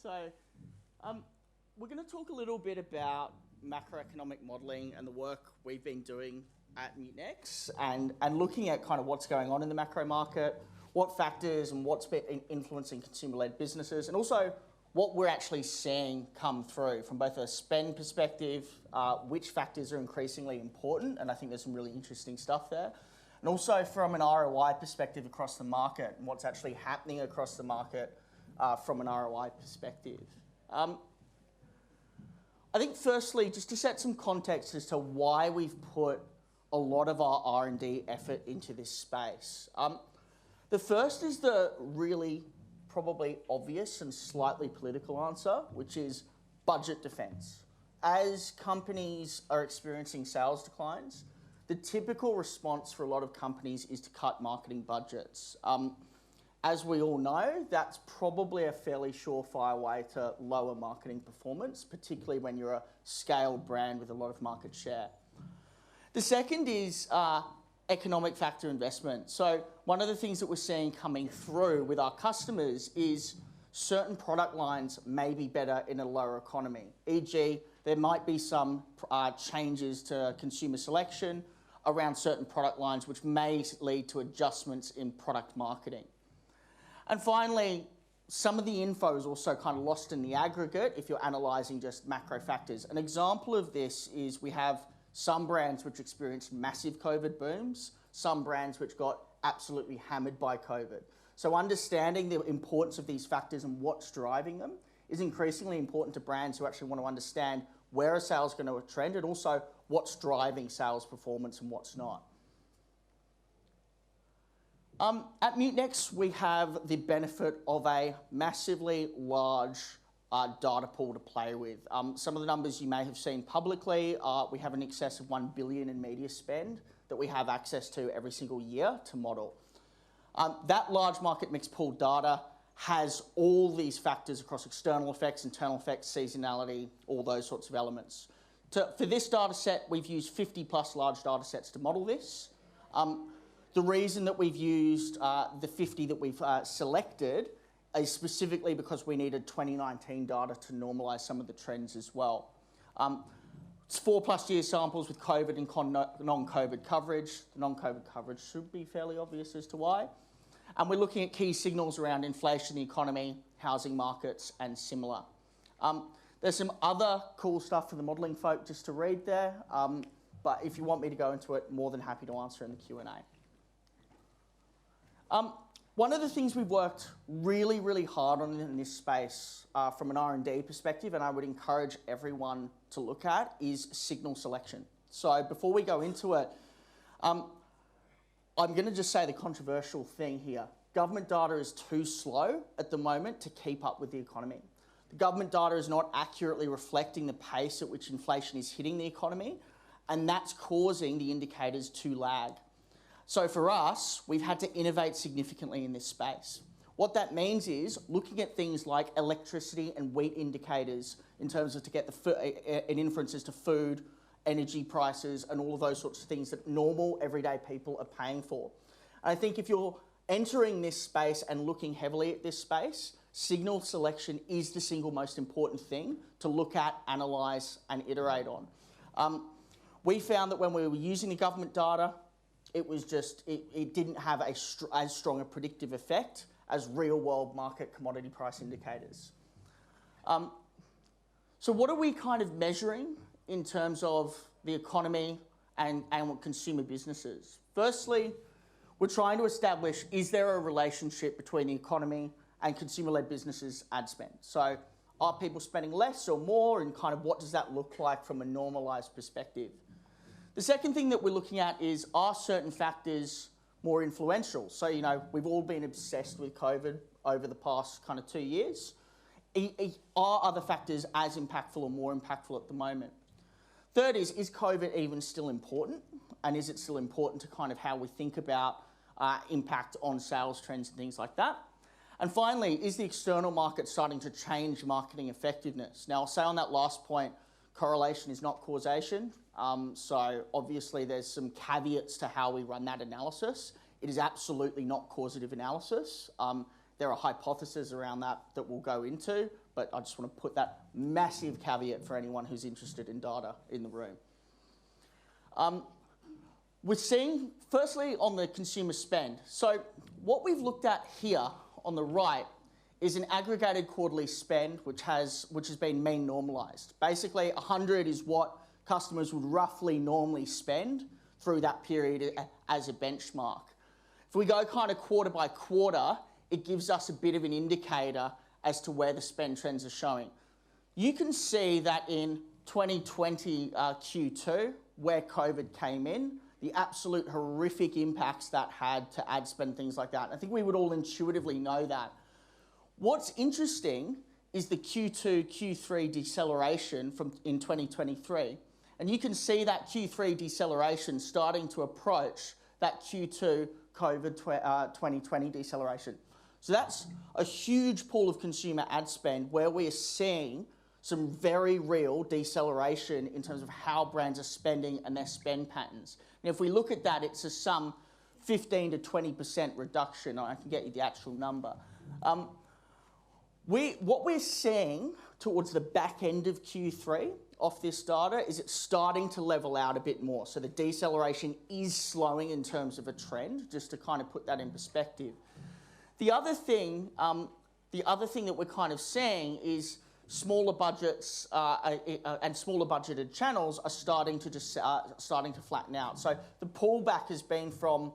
So we're going to talk a little bit about macroeconomic modelling and the work we've been doing at MeasureUp and looking at kind of what's going on in the macro market, what factors and what's been influencing consumer-led businesses, and also what we're actually seeing come through from both a spend perspective, which factors are increasingly important, and I think there's some really interesting stuff there, and also from an ROI perspective across the market and what's actually happening across the market from an ROI perspective. I think firstly, just to set some context as to why we've put a lot of our R&D effort into this space. The first is the really probably obvious and slightly political answer, which is budget defense. As companies are experiencing sales declines, the typical response for a lot of companies is to cut marketing budgets. As we all know, that's probably a fairly surefire way to lower marketing performance, particularly when you're a scaled brand with a lot of market share. The second is economic factor investment. So one of the things that we're seeing coming through with our customers is certain product lines may be better in a lower economy. E.g., there might be some changes to consumer selection around certain product lines which may lead to adjustments in product marketing. And finally, some of the info is also kind of lost in the aggregate if you're analysing just macro factors. An example of this is we have some brands which experienced massive COVID booms, some brands which got absolutely hammered by COVID. So understanding the importance of these factors and what's driving them is increasingly important to brands who actually want to understand where are sales going to trend and also what's driving sales performance and what's not. At MeasureUp, we have the benefit of a massively large data pool to play with. Some of the numbers you may have seen publicly, we have in excess of $1 billion in media spend that we have access to every single year to model. That large market mix pool data has all these factors across external effects, internal effects, seasonality, all those sorts of elements. For this data set, we've used 50 plus large data sets to model this. The reason that we've used the 50 that we've selected is specifically because we needed 2019 data to normalise some of the trends as well. It's 4+ year samples with COVID and non-COVID coverage. The non-COVID coverage should be fairly obvious as to why. And we're looking at key signals around inflation, the economy, housing markets, and similar. There's some other cool stuff for the modelling folk just to read there, but if you want me to go into it, more than happy to answer in the Q&A. One of the things we've worked really, really hard on in this space from an R&D perspective, and I would encourage everyone to look at, is signal selection. So before we go into it, I'm going to just say the controversial thing here. Government data is too slow at the moment to keep up with the economy. The government data is not accurately reflecting the pace at which inflation is hitting the economy, and that's causing the indicators to lag. So for us, we've had to innovate significantly in this space. What that means is looking at things like electricity and wheat indicators in terms of to get an inference as to food, energy prices, and all of those sorts of things that normal, everyday people are paying for. And I think if you're entering this space and looking heavily at this space, signal selection is the single most important thing to look at, analyse, and iterate on. We found that when we were using the government data, it was just, it didn't have as strong a predictive effect as real-world market commodity price indicators. So what are we kind of measuring in terms of the economy and consumer businesses? Firstly, we're trying to establish, is there a relationship between the economy and consumer-led businesses' ad spend? So are people spending less or more, and kind of what does that look like from a normalised perspective? The second thing that we're looking at is, are certain factors more influential? So, you know, we've all been obsessed with COVID over the past kind of 2 years. Are other factors as impactful or more impactful at the moment? Third is COVID even still important? And is it still important to kind of how we think about impact on sales trends and things like that? And finally, is the external market starting to change marketing effectiveness? Now, I'll say on that last point, correlation is not causation. So obviously there's some caveats to how we run that analysis. It is absolutely not causative analysis. There are hypotheses around that we'll go into, but I just want to put that massive caveat for anyone who's interested in data in the room. We're seeing, firstly, on the consumer spend. So what we've looked at here on the right is an aggregated quarterly spend which has been mean normalized. Basically, 100 is what customers would roughly normally spend through that period as a benchmark. If we go kind of quarter by quarter, it gives us a bit of an indicator as to where the spend trends are showing. You can see that in 2020 Q2, where COVID came in, the absolute horrific impacts that had to ad spend, things like that. I think we would all intuitively know that. What's interesting is the Q2, Q3 deceleration in 2023. And you can see that Q3 deceleration starting to approach that Q2 COVID 2020 deceleration. So that's a huge pool of consumer ad spend where we are seeing some very real deceleration in terms of how brands are spending and their spend patterns. And if we look at that, it's some 15 to 20% reduction. I can get you the actual number. What we're seeing towards the back end of Q3 off this data is it's starting to level out a bit more. So the deceleration is slowing in terms of a trend, just to kind of put that in perspective. The other thing that we're kind of seeing is smaller budgets and smaller budgeted channels are starting to flatten out. So the pullback has been from,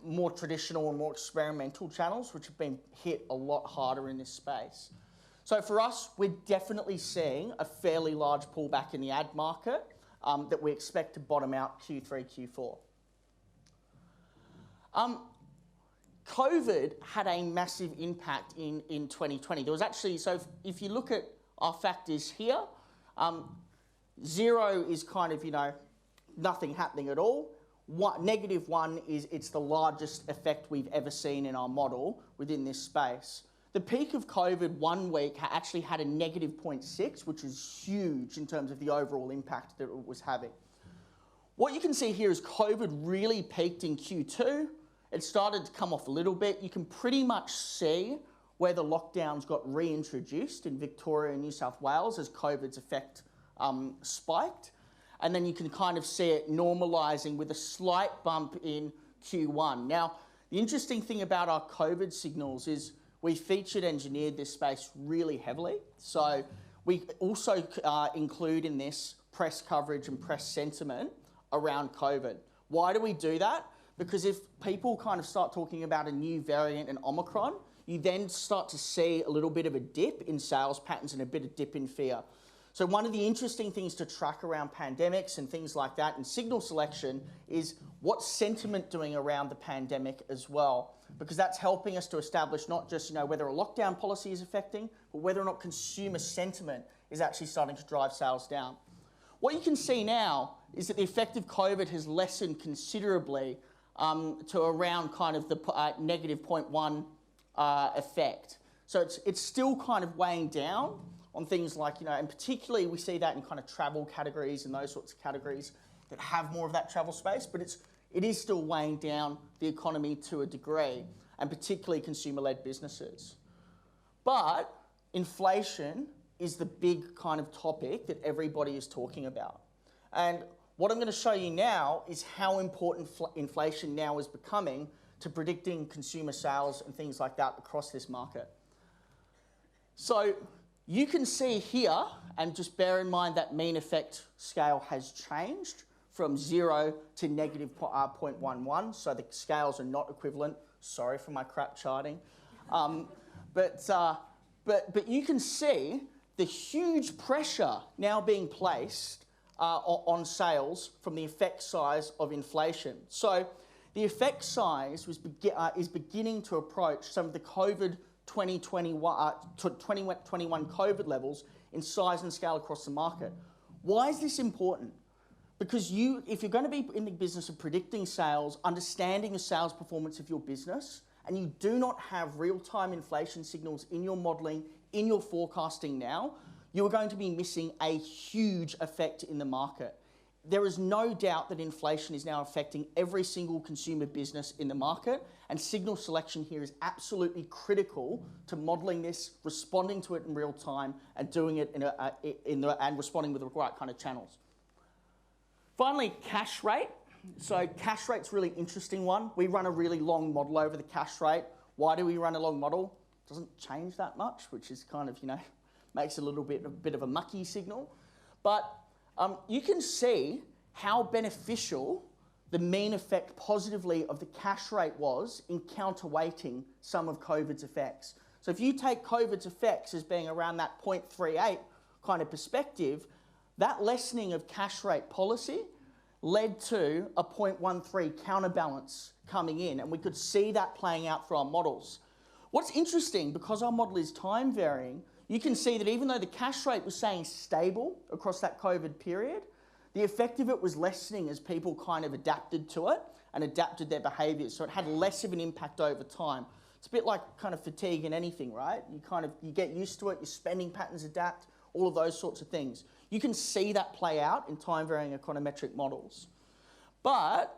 more traditional and more experimental channels, which have been hit a lot harder in this space. So for us, we're definitely seeing a fairly large pullback in the ad market that we expect to bottom out Q3, Q4. COVID had a massive impact in 2020. There was actually, so if you look at our factors here, 0 is kind of, nothing happening at all. -1 is it's the largest effect we've ever seen in our model within this space. The peak of COVID 1 week actually had a -0.6, which is huge in terms of the overall impact that it was having. What you can see here is COVID really peaked in Q2. It started to come off a little bit. You can pretty much see where the lockdowns got reintroduced in Victoria and New South Wales as COVID's effect spiked. And then you can kind of see it normalising with a slight bump in Q1. Now, the interesting thing about our COVID signals is we featured engineered this space really heavily. So we also include in this press coverage and press sentiment around COVID. Why do we do that? Because if people kind of start talking about a new variant in Omicron, you then start to see a little bit of a dip in sales patterns and a bit of dip in fear. So one of the interesting things to track around pandemics and things like that and signal selection is what's sentiment doing around the pandemic as well, because that's helping us to establish not just whether a lockdown policy is affecting, but whether or not consumer sentiment is actually starting to drive sales down. What you can see now is that the effect of COVID has lessened considerably to around kind of the -0.1 effect. So it's still kind of weighing down on things like, and particularly we see that in kind of travel categories and those sorts of categories that have more of that travel space, but it is still weighing down the economy to a degree, and particularly consumer-led businesses. But inflation is the big kind of topic that everybody is talking about. And what I'm going to show you now is how important inflation now is becoming to predicting consumer sales and things like that across this market. So you can see here, and just bear in mind that mean effect scale has changed from 0 to -0.11, so the scales are not equivalent. Sorry for my crap charting. But you can see the huge pressure now being placed on sales from the effect size of inflation. So the effect size is beginning to approach some of the COVID 2021 COVID levels in size and scale across the market. Why is this important? Because if you're going to be in the business of predicting sales, understanding the sales performance of your business, and you do not have real-time inflation signals in your modelling, in your forecasting now, you're going to be missing a huge effect in the market. there is no doubt that inflation is now affecting every single consumer business in the market, and signal selection here is absolutely critical to modelling this, responding to it in real time, and doing it and responding with the right kind of channels. Finally, cash rate. So cash rate's a really interesting one. We run a really long model over the cash rate. Why do we run a long model? It doesn't change that much, which is kind of, makes a bit of a mucky signal. But you can see how beneficial the mean effect positively of the cash rate was in counterweighting some of COVID's effects. So if you take COVID's effects as being around that 0.38 kind of perspective, that lessening of cash rate policy led to a 0.13 counterbalance coming in, and we could see that playing out through our models. What's interesting, because our model is time varying, you can see that even though the cash rate was staying stable across that COVID period, the effect of it was lessening as people kind of adapted to it and adapted their behaviours. So it had less of an impact over time. It's a bit like kind of fatigue in anything, right? You get used to it, your spending patterns adapt, all of those sorts of things. You can see that play out in time varying econometric models. But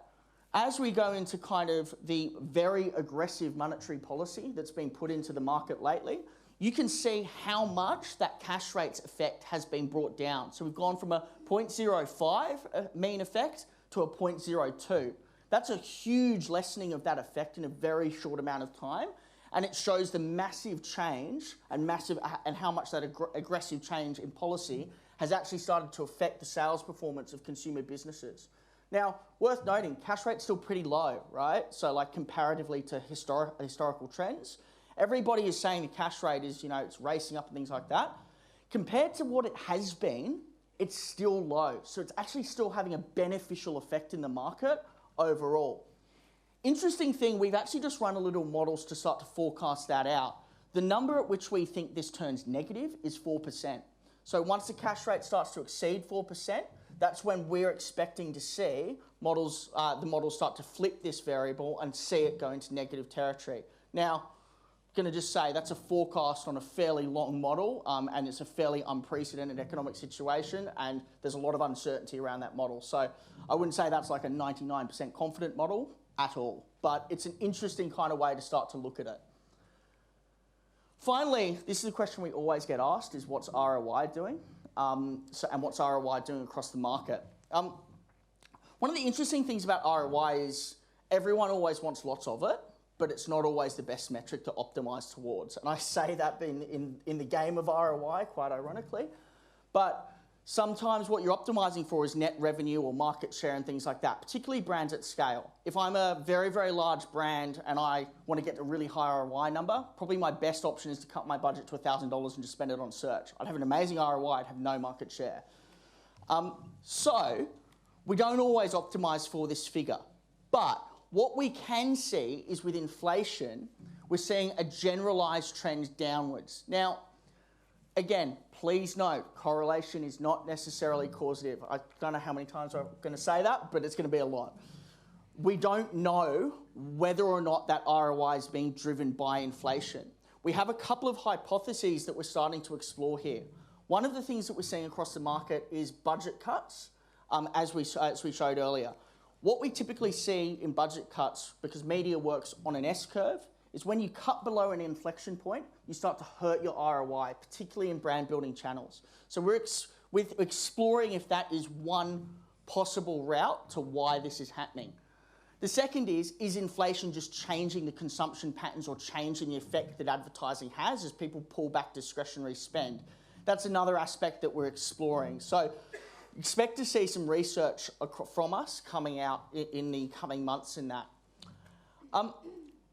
as we go into kind of the very aggressive monetary policy that's been put into the market lately, you can see how much that cash rate's effect has been brought down. So we've gone from a 0.05 mean effect to a 0.02. That's a huge lessening of that effect in a very short amount of time, and it shows the massive change and how much that aggressive change in policy has actually started to affect the sales performance of consumer businesses. Now, worth noting, cash rate's still pretty low, right? So like comparatively to historical trends, everybody is saying the cash rate is, it's racing up and things like that. Compared to what it has been, it's still low. So it's actually still having a beneficial effect in the market overall. Interesting thing, we've actually just run a little models to start to forecast that out. The number at which we think this turns negative is 4%. So once the cash rate starts to exceed 4%, that's when we're expecting to see the models start to flip this variable and see it go into negative territory. Now, I'm going to just say that's a forecast on a fairly long model, and it's a fairly unprecedented economic situation, and there's a lot of uncertainty around that model. So I wouldn't say that's like a 99% confident model at all, but it's an interesting kind of way to start to look at it. Finally, this is a question we always get asked, is what's ROI doing? And what's ROI doing across the market? One of the interesting things about ROI is everyone always wants lots of it, but it's not always the best metric to optimize towards. And I say that in the game of ROI, quite ironically, but sometimes what you're optimizing for is net revenue or market share and things like that, particularly brands at scale. If I'm a very, very large brand and I want to get a really high ROI number, probably my best option is to cut my budget to $1,000 and just spend it on search. I'd have an amazing ROI, I'd have no market share. So we don't always optimize for this figure, but what we can see is with inflation, we're seeing a generalized trend downwards. Now, again, please note, correlation is not necessarily causative. I don't know how many times I'm going to say that, but it's going to be a lot. We don't know whether or not that ROI is being driven by inflation. We have a couple of hypotheses that we're starting to explore here. One of the things that we're seeing across the market is budget cuts, as we showed earlier. What we typically see in budget cuts, because media works on an S-curve, is when you cut below an inflection point, you start to hurt your ROI, particularly in brand building channels. So we're exploring if that is one possible route to why this is happening. The second is inflation just changing the consumption patterns or changing the effect that advertising has as people pull back discretionary spend? That's another aspect that we're exploring. So expect to see some research from us coming out in the coming months in that.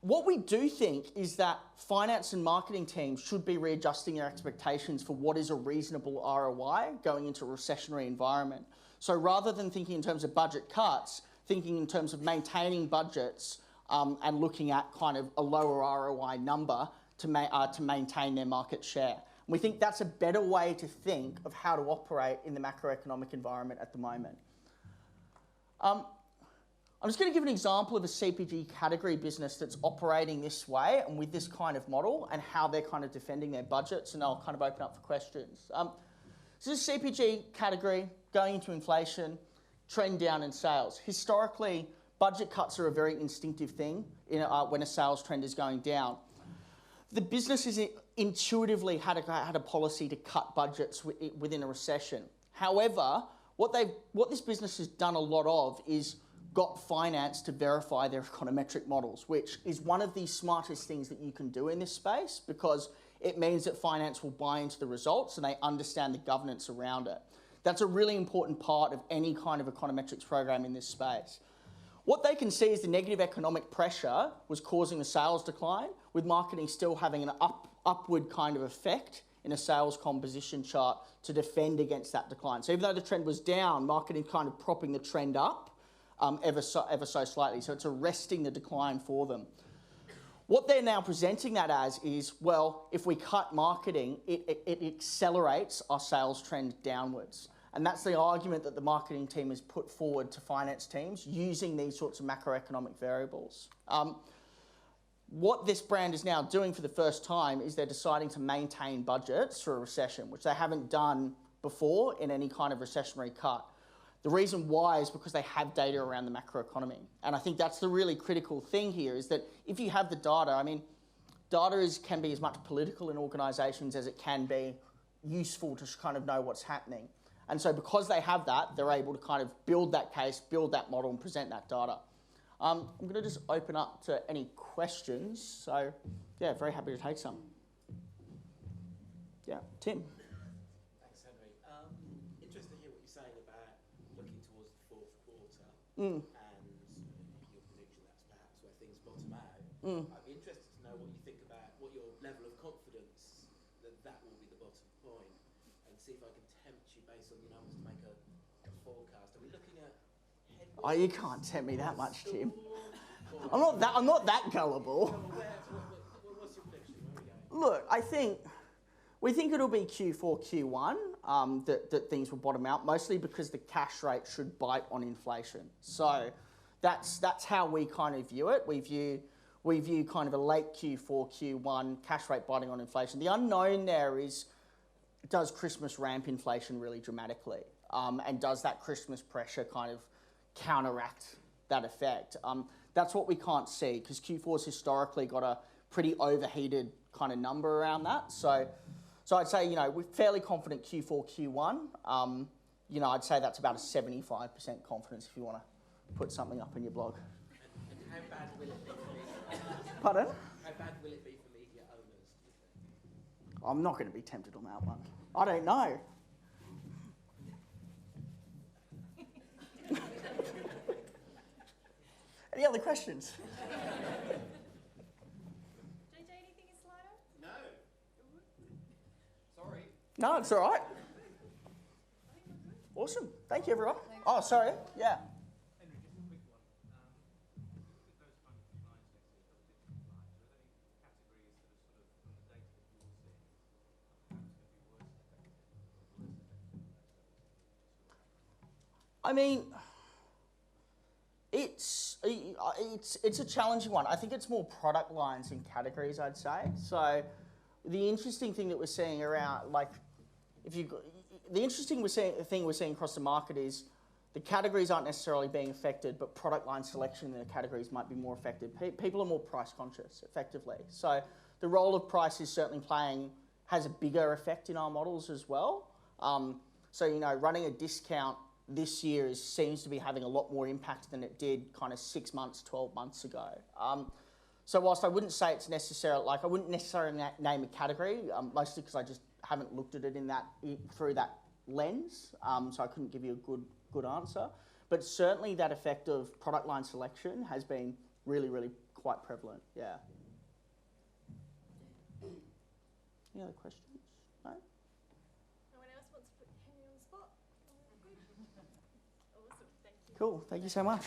What we do think is that finance and marketing teams should be readjusting their expectations for what is a reasonable ROI going into a recessionary environment. So rather than thinking in terms of budget cuts, thinking in terms of maintaining budgets and looking at kind of a lower ROI number to maintain their market share. And we think that's a better way to think of how to operate in the macroeconomic environment at the moment. I'm just going to give an example of a CPG category business that's operating this way and with this kind of model and how they're kind of defending their budgets, and I'll kind of open up for questions. So this CPG category going into inflation, trend down in sales. Historically, budget cuts are a very instinctive thing when a sales trend is going down. The businesses intuitively had a policy to cut budgets within a recession. However, what this business has done a lot of is got finance to verify their econometric models, which is one of the smartest things that you can do in this space, because it means that finance will buy into the results and they understand the governance around it. That's a really important part of any kind of econometrics program in this space. What they can see is the negative economic pressure was causing a sales decline, with marketing still having an upward kind of effect in a sales composition chart to defend against that decline. So even though the trend was down, marketing kind of propping the trend up ever so slightly. So it's arresting the decline for them. What they're now presenting that as is, well, if we cut marketing, it accelerates our sales trend downwards. And that's the argument that the marketing team has put forward to finance teams using these sorts of macroeconomic variables. What this brand is now doing for the first time is they're deciding to maintain budgets through a recession, which they haven't done before in any kind of recessionary cut. The reason why is because they have data around the macroeconomy. And I think that's the really critical thing here, is that if you have the data, I mean, data can be as much political in organisations as it can be useful to kind of know what's happening. And so because they have that, they're able to kind of build that case, build that model, and present that data. I'm going to just open up to any questions. So, yeah, very happy to take some. Yeah, Tim. Thanks, Henry. Interested to hear what you're saying about looking towards the fourth quarter and your prediction that's perhaps where things bottom out. I'd be interested to know what you think about what your level of confidence that will be the bottom point, and see if I can tempt you based on your numbers to make a forecast. Are we looking at headwinds? Oh, you can't tempt me that much, Tim. I'm not that gullible. What's your prediction? Where are we going? Look, we think it'll be Q4, Q1 that things will bottom out, mostly because the cash rate should bite on inflation. So that's how we kind of view it. We view kind of a late Q4, Q1 cash rate biting on inflation. The unknown there is, does Christmas ramp inflation really dramatically? And does that Christmas pressure kind of counteract that effect? That's what we can't see, because Q4's historically got a pretty overheated kind of number around that. So I'd say, we're fairly confident Q4, Q1. I'd say that's about a 75% confidence if you want to put something up in your blog. And how bad will it be for media? Pardon? How bad will it be for media owners, do you think? I'm not going to be tempted on that one. I don't know. Any other questions? JJ, anything in Slido? No. Sorry. No, it's all right. Awesome. Thank you, everyone. Oh, sorry. Yeah. Henry, just a quick one. With those kind of declines next year, double-digit declines, are there any categories that are sort of, from the data that you're seeing, perhaps going to be worse affected? I mean, it's a challenging one. I think it's more product lines and categories, I'd say. So the interesting thing that we're seeing around, the interesting thing we're seeing across the market is the categories aren't necessarily being affected, but product line selection in the categories might be more affected. People are more price conscious, effectively. So the role of price is certainly has a bigger effect in our models as well. Running a discount this year seems to be having a lot more impact than it did kind of 6 months, 12 months ago. So whilst I wouldn't say it's necessarily, I wouldn't necessarily name a category, mostly because I just haven't looked at it through that lens, so I couldn't give you a good answer. But certainly that effect of product line selection has been really, really quite prevalent, yeah. Any other questions? No? No one else wants to put Henry on the spot? Awesome, thank you. Cool, thank you so much.